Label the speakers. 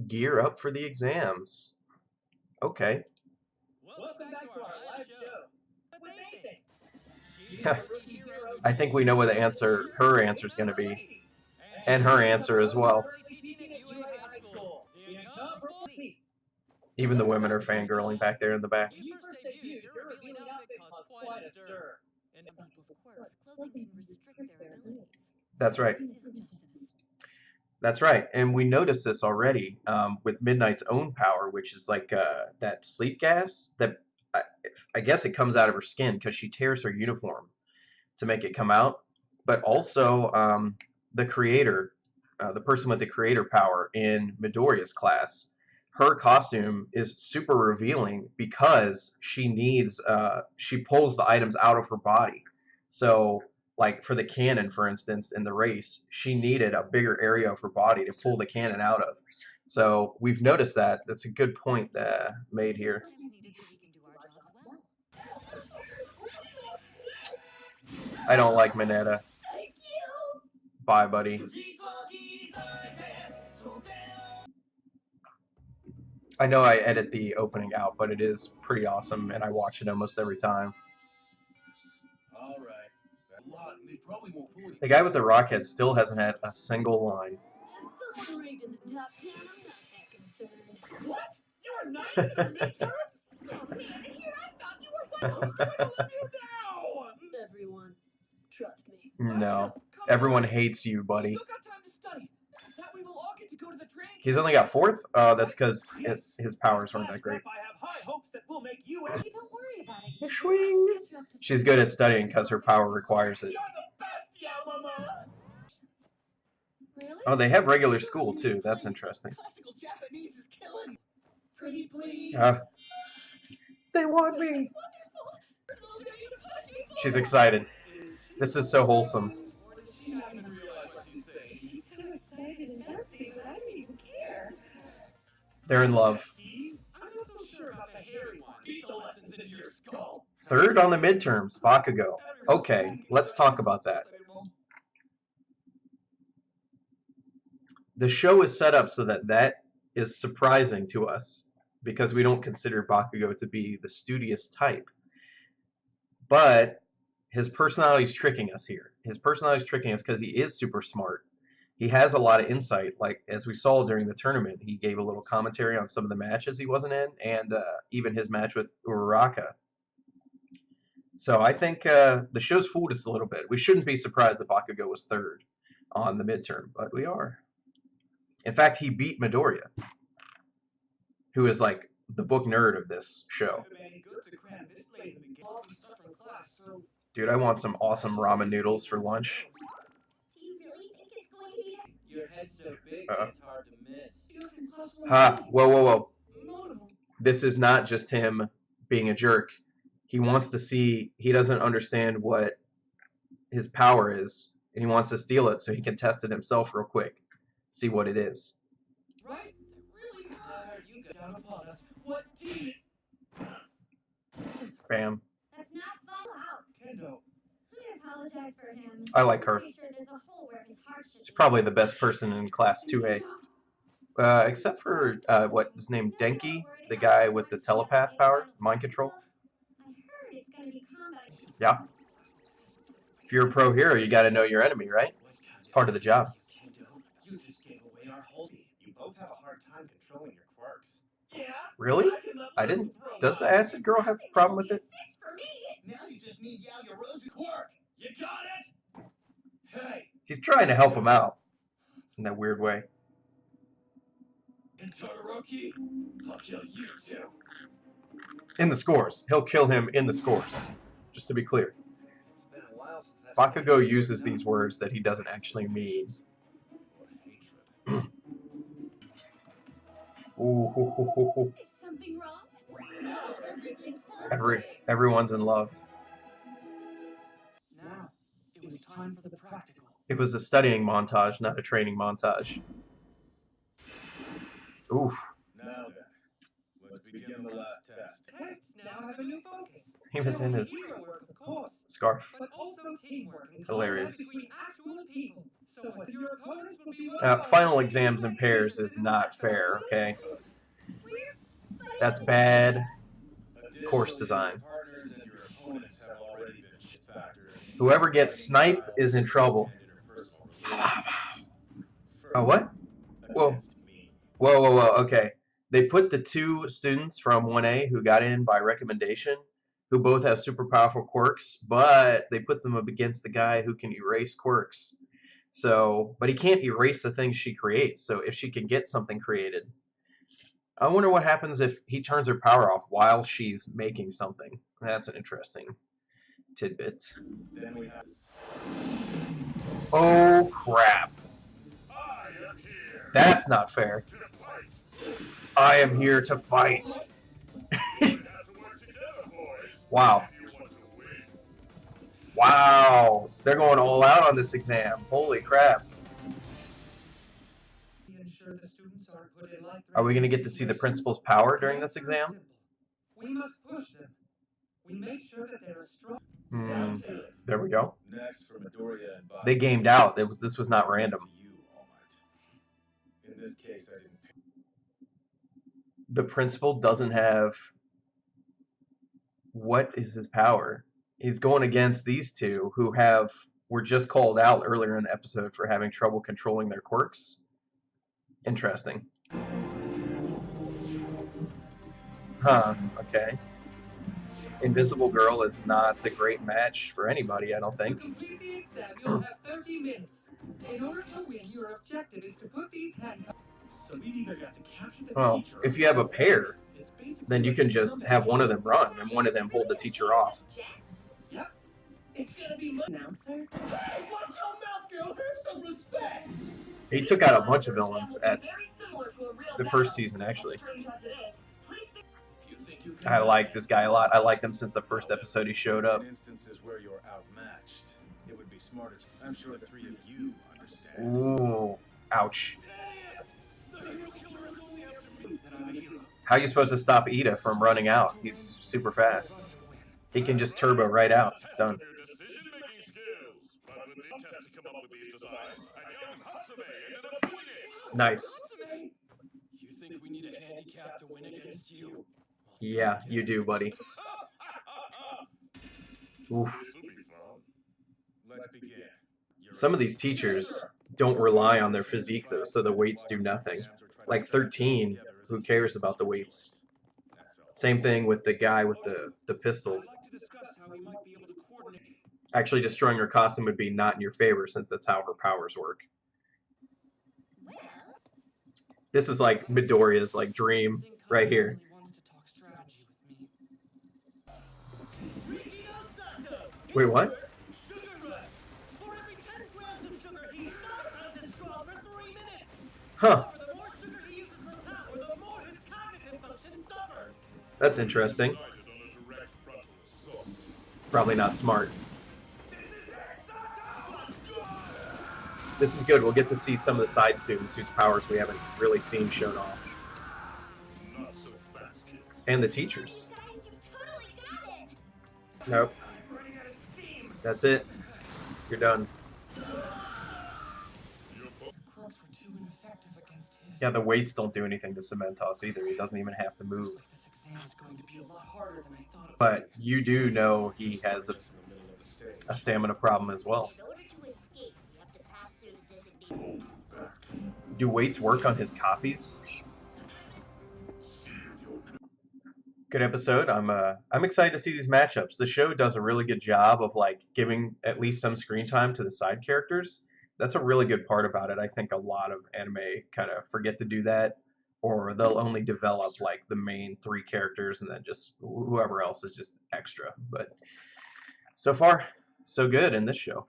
Speaker 1: Gear up for the exams. Okay.
Speaker 2: Welcome back to our live show. What they think? She's
Speaker 1: I
Speaker 2: our rookie hero.
Speaker 1: think we know what the answer, her answer is going to be, and
Speaker 2: And
Speaker 1: her
Speaker 2: she's
Speaker 1: answer as well.
Speaker 2: currently teaching at UA High School. The incomparable.
Speaker 1: Even the women are fangirling back there in the back.
Speaker 2: When you first debuted, your revealing outfit caused quite a stir. And
Speaker 3: People's quirks, clothing can restrict their abilities.
Speaker 1: That's right.
Speaker 3: This isn't just an
Speaker 1: That's right. And we noticed this already with Midnight's own power, which is like that sleep gas that I, I guess it comes out of her skin because she tears her uniform to make it come out. But also the creator, the person with the creator power in Midoriya's class, her costume is super revealing because she needs, she pulls the items out of her body. So, like for the cannon, for instance, in the race, she needed a bigger area of her body to pull the cannon out of. So we've noticed that. That's a good point made here.
Speaker 3: sometimes needed so we can do our jobs well.
Speaker 1: I don't like Mineta. Bye, buddy. I know I edit the opening out, but it is pretty awesome, and I watch it almost every time. The guy with the rocket still hasn't had a single line.
Speaker 4: Ranked in the top 10, I'm not back in third. What? You were ninth in the midterms? Oh man, and here I thought you were one. Who's going to let you down? Everyone, trust me.
Speaker 1: No. Everyone hates you, buddy.
Speaker 2: Still got time to study. That we will all get to go to the training.
Speaker 1: He's only got fourth? That's because his powers aren't that great.
Speaker 2: I have high hopes that we'll make you
Speaker 4: Hey, don't worry about it.
Speaker 1: Swing. She's good at studying because her power requires it.
Speaker 2: You're the best, Yamama.
Speaker 4: Really?
Speaker 1: Oh, they have regular school, too. That's interesting.
Speaker 2: Classical Japanese is killing. Pretty please.
Speaker 1: They want me.
Speaker 4: Wonderful.
Speaker 1: She's excited. This is so wholesome.
Speaker 2: She doesn't realize what she's saying.
Speaker 4: She's so excited and dusty, but I don't even care.
Speaker 1: They're in love.
Speaker 2: I'm not so sure about the hairy one. Beat the lessons into your skull.
Speaker 1: Third on the midterms, Bakugo. Okay, let's talk about that. The show is set up so that is surprising to us because we don't consider Bakugo to be the studious type. But his personality is tricking us here. His personality is tricking us because he is super smart. He has a lot of insight. Like, as we saw during the tournament, he gave a little commentary on some of the matches he wasn't in, and even his match with Uraraka. So I think the show's fooled us a little bit. We shouldn't be surprised that Bakugo was third on the midterm, but we are. In fact, he beat Midoriya, who is like the book nerd of this show. Dude, I want some awesome ramen noodles for lunch.
Speaker 4: Do you really think it's going to be that?
Speaker 2: Your head's so big, it's hard to miss.
Speaker 1: Ha! Whoa, whoa, whoa. This is not just him being a jerk. He wants to see, he doesn't understand what his power is, and he wants to steal it so he can test it himself real quick. See what it is.
Speaker 2: Right? Really hard. You got down upon us. What deed?
Speaker 1: Bam.
Speaker 4: That's not fun. Wow.
Speaker 2: Kendo.
Speaker 4: I apologize for him.
Speaker 1: I like her.
Speaker 4: Pretty sure there's a hole where his heart should
Speaker 1: She's
Speaker 4: be.
Speaker 1: probably the best person in Class 2A. Except for, what is named Denki, the guy with the telepath power, mind control.
Speaker 4: I heard it's going to be combat.
Speaker 1: Yeah. If you're a pro hero, you gotta know your enemy, right? It's part of the job.
Speaker 2: Kendo, you just gave away our whole. You both have a hard time controlling your quirks. Yeah.
Speaker 1: Really? I didn't. Does the acid girl have a problem with it?
Speaker 4: Six for me.
Speaker 2: Now you just need Yaoyorozu's quirk. You got it? Hey,
Speaker 1: He's trying to help him out in that weird way.
Speaker 2: and Todoroki, I'll kill you too.
Speaker 1: In the scores. He'll kill him in the scores. Just to be clear.
Speaker 2: It's been a while since I've
Speaker 1: Bakugo uses these words that he doesn't actually mean.
Speaker 2: What hatred.
Speaker 1: Ooh, hoo, hoo, hoo, hoo.
Speaker 4: Is something wrong?
Speaker 2: No, everything's fine.
Speaker 1: Everyone's in love.
Speaker 2: Now, it was time for the practical.
Speaker 1: It was a studying montage, not a training montage. Oof.
Speaker 2: Now then, let's begin the last test. Tests now have a new focus.
Speaker 1: He was in his
Speaker 2: Hero work, of course,
Speaker 1: scarf.
Speaker 2: but also teamwork and
Speaker 1: Hilarious.
Speaker 2: contact between actual people. So what your opponents will be
Speaker 1: Final exams in pairs is not fair, okay? That's bad course design.
Speaker 2: Partners and your opponents have already been factors.
Speaker 1: Whoever gets snipe is in trouble. Oh, what? Whoa. Whoa, okay. They put the two students from 1A who got in by recommendation, who both have super powerful quirks, but they put them up against the guy who can erase quirks. So, but he can't erase the things she creates, so if she can get something created. I wonder what happens if he turns her power off while she's making something. That's an interesting tidbit.
Speaker 2: Then we have
Speaker 1: Oh, crap.
Speaker 2: I am here
Speaker 1: That's not fair.
Speaker 2: to fight.
Speaker 1: I am here to fight.
Speaker 2: We have to work together, boys.
Speaker 1: Wow.
Speaker 2: If you want to win.
Speaker 1: Wow. They're going all out on this exam. Holy crap.
Speaker 2: Ensure the students aren't put in life-threatening
Speaker 1: Are we going to get to see the principal's power during this exam?
Speaker 2: We must push them. We make sure that they're strong.
Speaker 1: Hmm. There we go.
Speaker 2: Next for Midoriya and Bobby.
Speaker 1: They gamed out. This was not random.
Speaker 2: To you, All Might. In this case, I didn't pick.
Speaker 1: The principal doesn't have... What is his power? He's going against these two who were just called out earlier in the episode for having trouble controlling their quirks. Interesting. Huh, okay. Invisible Girl is not a great match for anybody, I don't
Speaker 2: To
Speaker 1: think.
Speaker 2: complete the exam, you'll have 30 minutes. In order to win, your objective is to put these handcuffs. So we either got to capture the
Speaker 1: Well,
Speaker 2: teacher.
Speaker 1: if you have a pair,
Speaker 2: It's basically
Speaker 1: then you
Speaker 2: like
Speaker 1: can
Speaker 2: a
Speaker 1: just
Speaker 2: drum
Speaker 1: have one of
Speaker 2: machine.
Speaker 1: them run and one of them hold the teacher off.
Speaker 2: Yep. It's gonna be my announcer. Hey, watch your mouth, girl. Have some respect.
Speaker 1: He took out a bunch of villains at the first season, actually.
Speaker 2: If you think you can
Speaker 1: I like this guy a lot. I liked him since the first episode he showed up.
Speaker 2: In instances where you're outmatched, it would be smarter to. I'm sure the three of you understand.
Speaker 1: Ooh, ouch.
Speaker 2: Idiots! The hero killer is only after me. That I'm a hero.
Speaker 1: How are you supposed to stop Ida from running out? He's super fast. He can just turbo right out. Done.
Speaker 5: Your decision-making skills, but when they test to come up with these designs, and young Hatsume ended up doing it.
Speaker 1: Nice.
Speaker 2: You think we need a handicap to win against you?
Speaker 1: Yeah, you do, buddy. Oof.
Speaker 5: This'll be fun.
Speaker 2: Let's begin.
Speaker 1: Some of these teachers don't rely on their physique, though, so the weights do nothing. Like 13, who cares about the weights? Same thing with the guy with the pistol.
Speaker 2: I'd like to discuss how we might be able to coordinate.
Speaker 1: Actually, destroying her costume would be not in your favor, since that's how her powers work. This is like Midoriya's like dream right here. Wait, what?
Speaker 2: Sugar rush. For every 10 grams of sugar, he's 5 times as strong for 3 minutes.
Speaker 1: Huh,
Speaker 2: The more sugar he uses per power, the more his cognitive functions suffer.
Speaker 1: that's interesting.
Speaker 5: Decided on a direct frontal assault.
Speaker 1: Probably not smart.
Speaker 2: This is it, Sato! Let's go!
Speaker 1: This is good. We'll get to see some of the side students whose powers we haven't really seen shown off.
Speaker 5: Not so fast, kids.
Speaker 1: And the teachers.
Speaker 3: Guys, you've totally got it.
Speaker 1: Nope,
Speaker 2: I'm running out of steam.
Speaker 1: that's it. You're done.
Speaker 5: You're both
Speaker 2: Quirks were too ineffective against his.
Speaker 1: Yeah, the weights don't do anything to Cementos either. He doesn't even have to move.
Speaker 2: Looks like this exam is going to be a lot harder than I thought it would.
Speaker 1: But you do know he has
Speaker 2: In the middle of the stage.
Speaker 1: a stamina problem as well.
Speaker 3: In order to escape, you have to pass through the designated.
Speaker 1: Do weights work on his copies? Good episode. I'm excited to see these matchups. The show does a really good job of like giving at least some screen time to the side characters. That's a really good part about it. I think a lot of anime kind of forget to do that, or they'll only develop like the main 3 characters and then just whoever else is just extra. But so far, so good in this show.